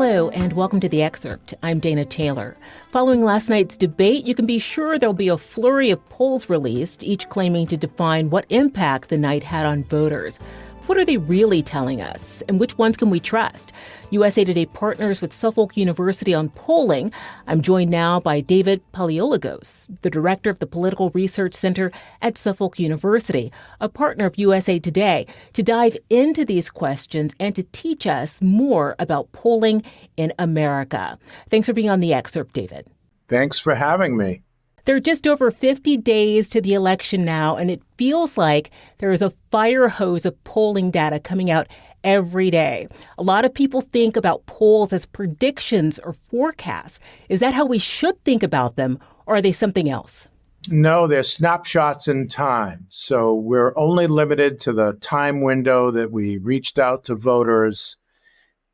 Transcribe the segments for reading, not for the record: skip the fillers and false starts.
Hello and welcome to The Excerpt. I'm Dana Taylor. Following last night's debate, you can be sure there'll be a flurry of polls released, each claiming to define what impact the night had on voters. What are they really telling us, and which ones can we trust? USA Today partners with Suffolk University on polling. I'm joined now by David Paleologos, the director of the Political Research Center at Suffolk University, a partner of USA Today, to dive into these questions and to teach us more about polling in America. Thanks for being on The Excerpt, David. Thanks for having me. There are just over 50 days to the election now, and it feels like there is a fire hose of polling data coming out every day. A lot of people think about polls as predictions or forecasts. Is that how we should think about them, or are they something else? No, they're snapshots in time. So we're only limited to the time window that we reached out to voters,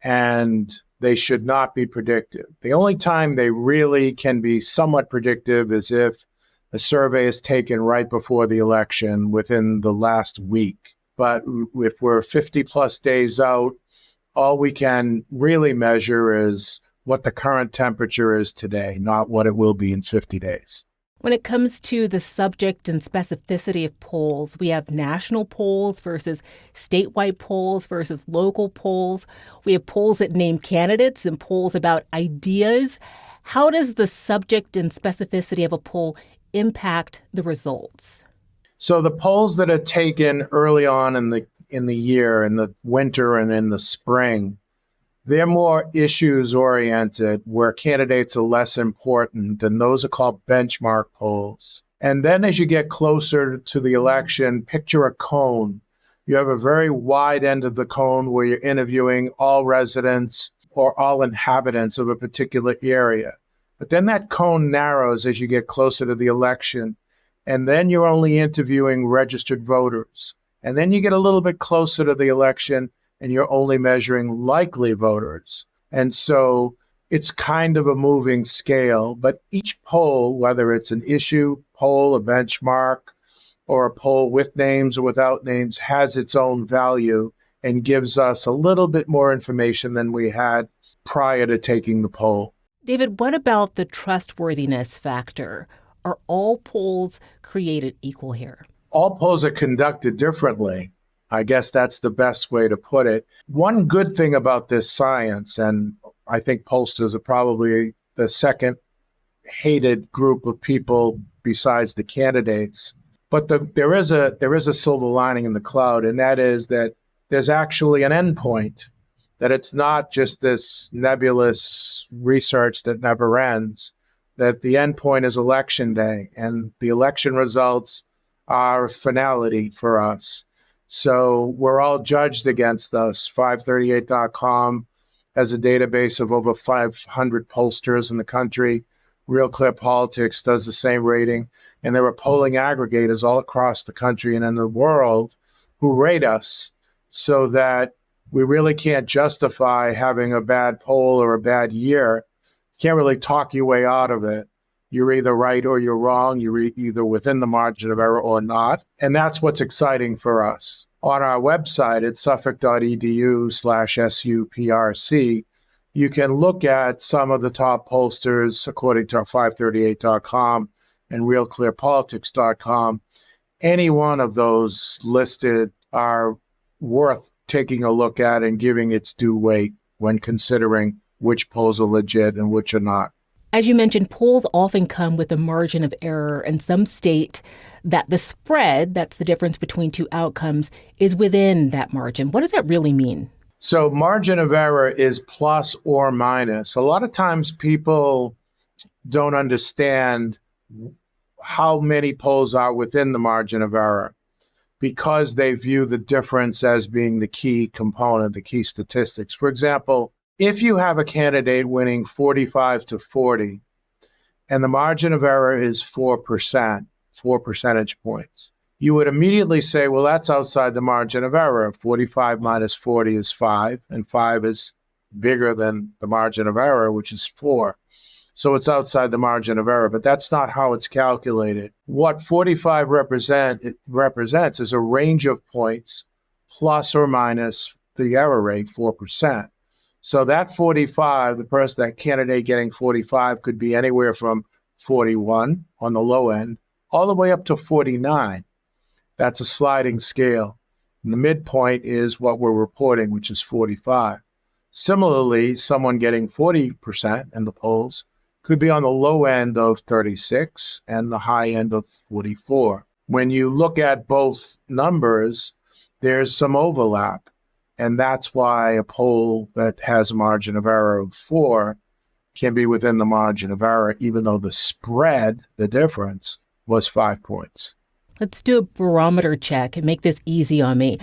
and they should not be predictive. The only time they really can be somewhat predictive is if a survey is taken right before the election within the last week. But if we're 50 plus days out, all we can really measure is what the current temperature is today, not what it will be in 50 days. When it comes to the subject and specificity of polls, we have national polls versus statewide polls versus local polls. We have polls that name candidates and polls about ideas. How does the subject and specificity of a poll impact the results? So the polls that are taken early on in the year, in the winter and in the spring, they're more issues-oriented, where candidates are less important, and those are called benchmark polls. And then as you get closer to the election, picture a cone. You have a very wide end of the cone where you're interviewing all residents or all inhabitants of a particular area. But then that cone narrows as you get closer to the election, and then you're only interviewing registered voters. And then you get a little bit closer to the election, and you're only measuring likely voters. And so it's kind of a moving scale, but each poll, whether it's an issue poll, a benchmark, or a poll with names or without names, has its own value and gives us a little bit more information than we had prior to taking the poll. David, what about the trustworthiness factor? Are all polls created equal here? All polls are conducted differently. I guess that's the best way to put it. One good thing about this science, and I think pollsters are probably the second hated group of people besides the candidates, but there is a silver lining in the cloud, and that is that there's actually an endpoint, that it's not just this nebulous research that never ends, that the endpoint is election day, and the election results are finality for us. So we're all judged against us. 538.com has a database of over 500 pollsters in the country. Real Clear Politics does the same rating. And there are polling aggregators all across the country and in the world who rate us, so that we really can't justify having a bad poll or a bad year. You can't really talk your way out of it. You're either right or you're wrong. You're either within the margin of error or not. And that's what's exciting for us. On our website at suffolk.edu/SUPRC, you can look at some of the top pollsters according to 538.com and realclearpolitics.com. Any one of those listed are worth taking a look at and giving its due weight when considering which polls are legit and which are not. As you mentioned, polls often come with a margin of error, and some state that the spread, that's the difference between two outcomes, is within that margin. What does that really mean? So margin of error is plus or minus. A lot of times people don't understand how many polls are within the margin of error because they view the difference as being the key component, the key statistics. For example, if you have a candidate winning 45 to 40, and the margin of error is 4%, 4 percentage points, you would immediately say, well, that's outside the margin of error. 45 minus 40 is 5, and 5 is bigger than the margin of error, which is 4. So it's outside the margin of error, but that's not how it's calculated. What 45 represents is a range of points plus or minus the error rate, 4%. So that 45, that candidate getting 45 could be anywhere from 41 on the low end, all the way up to 49. That's a sliding scale. And the midpoint is what we're reporting, which is 45. Similarly, someone getting 40% in the polls could be on the low end of 36 and the high end of 44. When you look at both numbers, there's some overlap. And that's why a poll that has a margin of error of 4 can be within the margin of error, even though the spread, the difference, was 5 points. Let's do a barometer check and make this easy on me.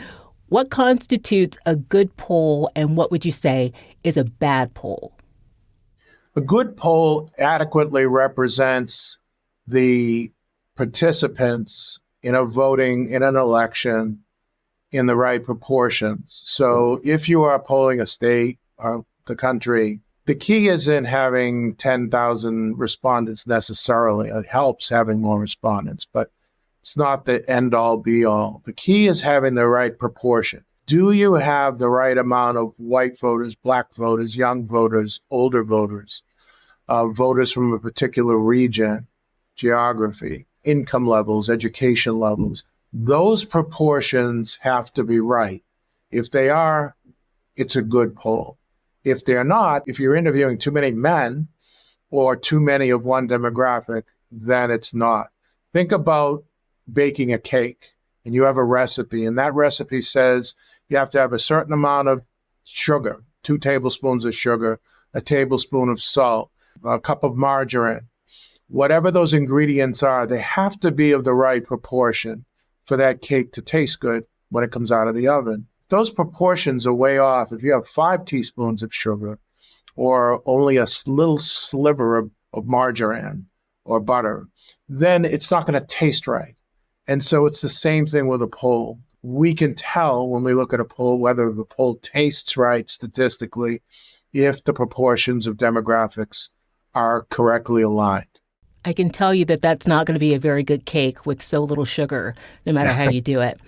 What constitutes a good poll, and what would you say is a bad poll? A good poll adequately represents the participants in an election in the right proportions. So if you are polling a state or the country, the key isn't having 10,000 respondents necessarily. It helps having more respondents, but it's not the end-all, be-all. The key is having the right proportion. Do you have the right amount of white voters, black voters, young voters, older voters, voters from a particular region, geography, income levels, education levels? Those proportions have to be right. If they are, it's a good poll. If they're not, if you're interviewing too many men or too many of one demographic, then it's not. Think about baking a cake and you have a recipe, and that recipe says you have to have a certain amount of sugar, 2 tablespoons of sugar, a tablespoon of salt, a cup of margarine. Whatever those ingredients are, they have to be of the right proportion for that cake to taste good when it comes out of the oven. Those proportions are way off. If you have 5 teaspoons of sugar or only a little sliver of margarine or butter, then it's not going to taste right. And so it's the same thing with a poll. We can tell when we look at a poll whether the poll tastes right statistically if the proportions of demographics are correctly aligned. I can tell you that that's not going to be a very good cake with so little sugar, no matter how you do it.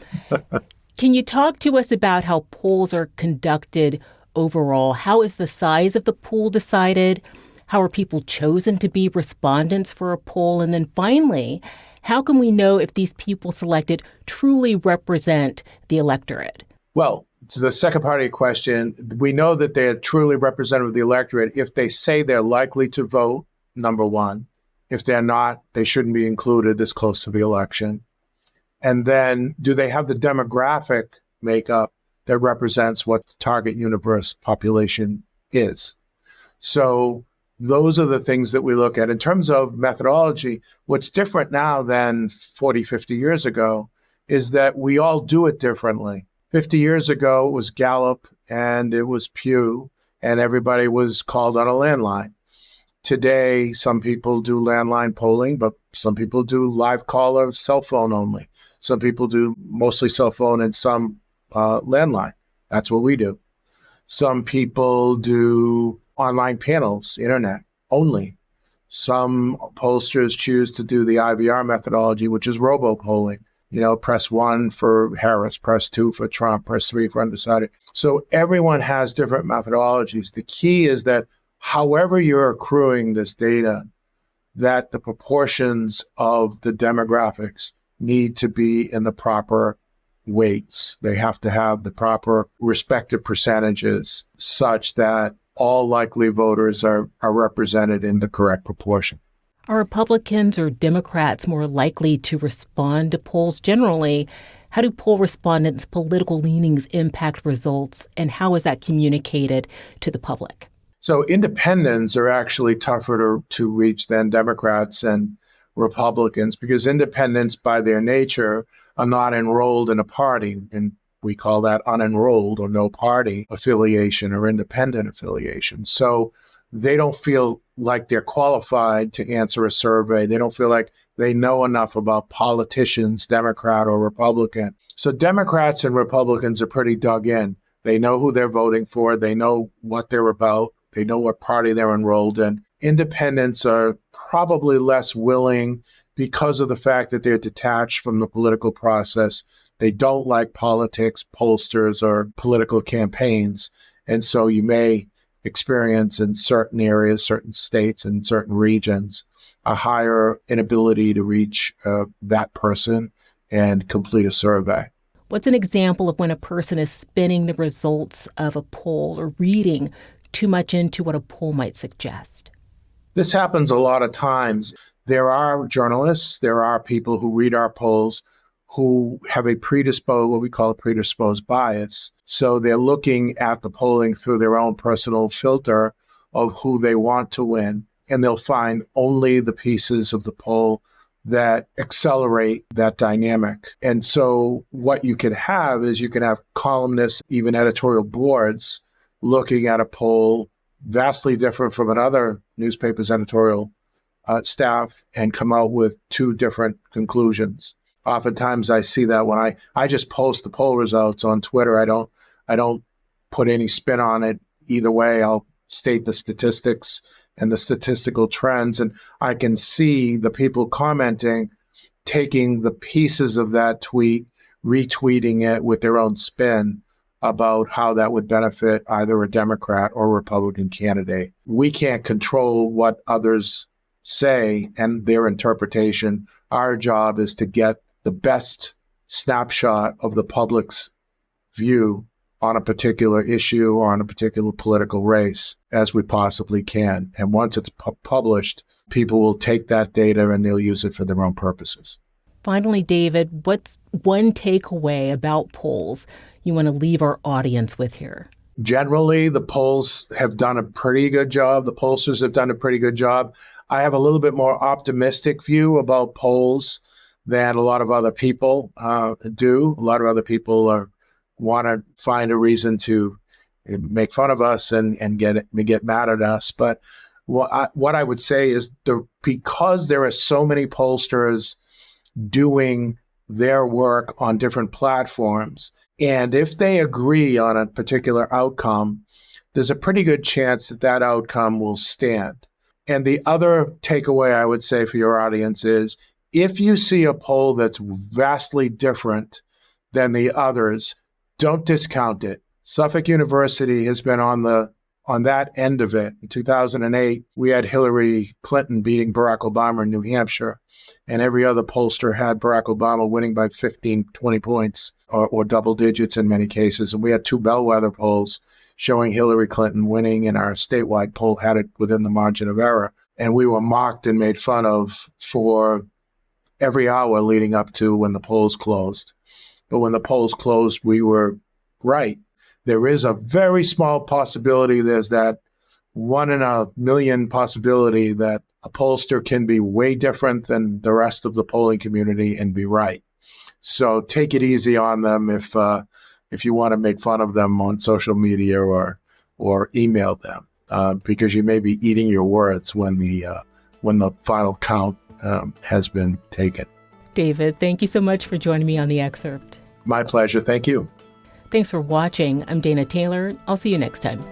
Can you talk to us about how polls are conducted overall? How is the size of the pool decided? How are people chosen to be respondents for a poll? And then finally, how can we know if these people selected truly represent the electorate? Well, to the second part of your question, we know that they're truly representative of the electorate if they say they're likely to vote, number one. If they're not, they shouldn't be included this close to the election. And then, do they have the demographic makeup that represents what the target universe population is? So those are the things that we look at. In terms of methodology, what's different now than 40, 50 years ago is that we all do it differently. 50 years ago, it was Gallup and it was Pew, and everybody was called on a landline. Today, some people do landline polling, but some people do live call or cell phone only. Some people do mostly cell phone and some landline. That's what we do. Some people do online panels, internet only. Some pollsters choose to do the IVR methodology, which is robo-polling. Press 1 for Harris, press 2 for Trump, press 3 for undecided. So everyone has different methodologies. The key is that however you're accruing this data, that the proportions of the demographics need to be in the proper weights. They have to have the proper respective percentages such that all likely voters are represented in the correct proportion. Are Republicans or Democrats more likely to respond to polls? Generally, how do poll respondents' political leanings impact results, and how is that communicated to the public? So independents are actually tougher to reach than Democrats and Republicans, because independents by their nature are not enrolled in a party, and we call that unenrolled or no party affiliation or independent affiliation. So they don't feel like they're qualified to answer a survey. They don't feel like they know enough about politicians, Democrat or Republican. So Democrats and Republicans are pretty dug in. They know who they're voting for. They know what they're about. They know what party they're enrolled in. Independents are probably less willing because of the fact that they're detached from the political process. They don't like politics, pollsters, or political campaigns. And so you may experience in certain areas, certain states, and certain regions, a higher inability to reach that person and complete a survey. What's an example of when a person is spinning the results of a poll or reading too much into what a poll might suggest? This happens a lot of times. There are journalists, there are people who read our polls who have a what we call a predisposed bias. So they're looking at the polling through their own personal filter of who they want to win, and they'll find only the pieces of the poll that accelerate that dynamic. And so what you can have is you can have columnists, even editorial boards, looking at a poll vastly different from another newspaper's editorial staff and come out with two different conclusions. Oftentimes I see that when I just post the poll results on Twitter. I don't put any spin on it either way. I'll state the statistics and the statistical trends, and I can see the people commenting taking the pieces of that tweet, retweeting it with their own spin about how that would benefit either a Democrat or Republican candidate. We can't control what others say and their interpretation. Our job is to get the best snapshot of the public's view on a particular issue or on a particular political race as we possibly can. And once it's published, people will take that data and they'll use it for their own purposes. Finally, David, what's one takeaway about polls you want to leave our audience with here? Generally, the polls have done a pretty good job. The pollsters have done a pretty good job. I have a little bit more optimistic view about polls than a lot of other people do. A lot of other people want to find a reason to make fun of us and get mad at us. But what I would say is because there are so many pollsters doing their work on different platforms, and if they agree on a particular outcome, there's a pretty good chance that that outcome will stand. And the other takeaway I would say for your audience is, if you see a poll that's vastly different than the others, don't discount it. Suffolk University has been on that end of it. In 2008, we had Hillary Clinton beating Barack Obama in New Hampshire, and every other pollster had Barack Obama winning by 15, 20 points or double digits in many cases. And we had two bellwether polls showing Hillary Clinton winning, and our statewide poll had it within the margin of error. And we were mocked and made fun of for every hour leading up to when the polls closed. But when the polls closed, we were right. There is a very small possibility, there's that 1 in a million possibility that a pollster can be way different than the rest of the polling community and be right. So take it easy on them if you want to make fun of them on social media or email them, because you may be eating your words when the final count has been taken. David, thank you so much for joining me on The Excerpt. My pleasure. Thank you. Thanks for watching. I'm Dana Taylor. I'll see you next time.